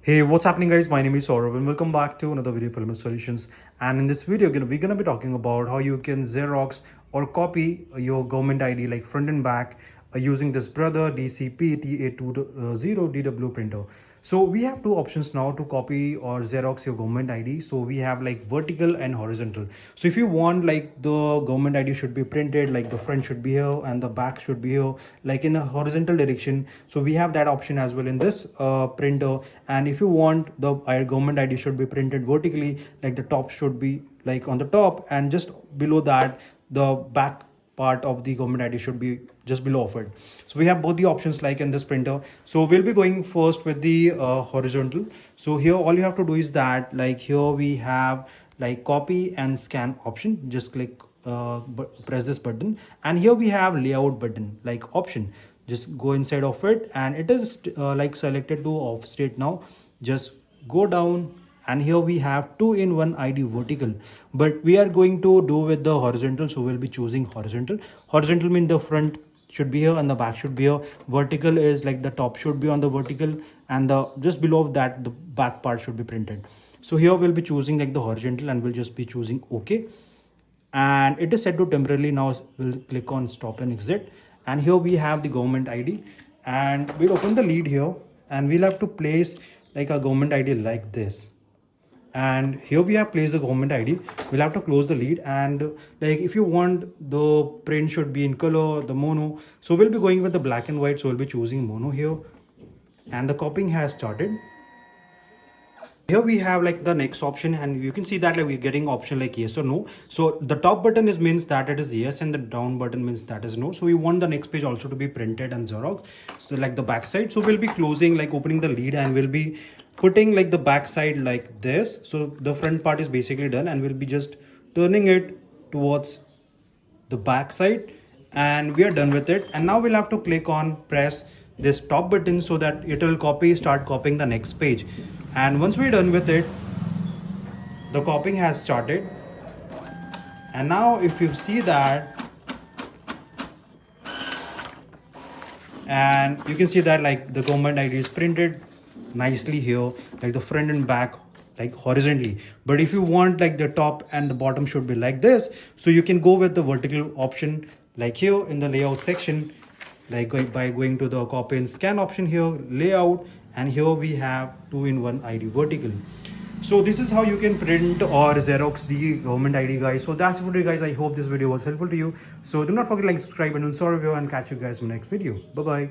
Hey, what's happening guys? My name is Saurav and welcome back to another video from Solutions. And in this video, we're gonna be talking about how you can Xerox or copy your government ID like front and back using this brother DCP-T8200DW printer. So we have two options now to copy or Xerox your government ID. So we have like vertical and horizontal. So if you want like the government ID should be printed, like the front should be here and the back should be here, like in a horizontal direction. So we have that option as well in this printer. And if you want the government ID should be printed vertically, like the top should be like on the top and just below that, the back part of the government ID should be just below of it. So we have both the options like in this printer. So we'll be going first with the horizontal. So here all you have to do is that like here we have like copy and scan option. Just click press this button, and here we have layout button like option. Just go inside of it, and it is like selected to off state now. Just go down, and here we have 2-in-1 ID vertical, but we are going to do with the horizontal, so we'll be choosing horizontal. Horizontal means the front should be here and the back should be here. Vertical is like the top should be on the vertical, and the just below that the back part should be printed. So here we'll be choosing like the horizontal, and we'll just be choosing OK, and it is set to temporarily. Now we'll click on stop and exit, and here we have the government ID, and we'll open the lead here, and we'll have to place like a government ID like this. And here we have placed the government ID. We'll have to close the lead, and like if you want the print should be in color, the mono, so we'll be going with the black and white, so we'll be choosing mono here, and the copying has started. Here we have like the next option, and you can see that like we're getting option like yes or no. So the top button is means that it is yes, and the down button means that is no. So we want the next page also to be printed and Xerox, so like the back side. So we'll be closing like opening the lead, and we'll be putting like the back side like this. So the front part is basically done, and we'll be just turning it towards the back side, and we are done with it. And now we'll have to click on press this top button so that it will start copying the next page. And once we're done with it, the copying has started. And now if you see that, and you can see that like the government ID is printed nicely here, like the front and back like horizontally. But if you want like the top and the bottom should be like this, so you can go with the vertical option like here in the layout section, like by going to the copy and scan option here, layout, and here we have 2-in-1 ID vertical. So this is how you can print or Xerox the government ID, guys. So that's it for you guys. I hope this video was helpful to you. So do not forget to like, subscribe, and also review, and catch you guys in the next video. Bye bye.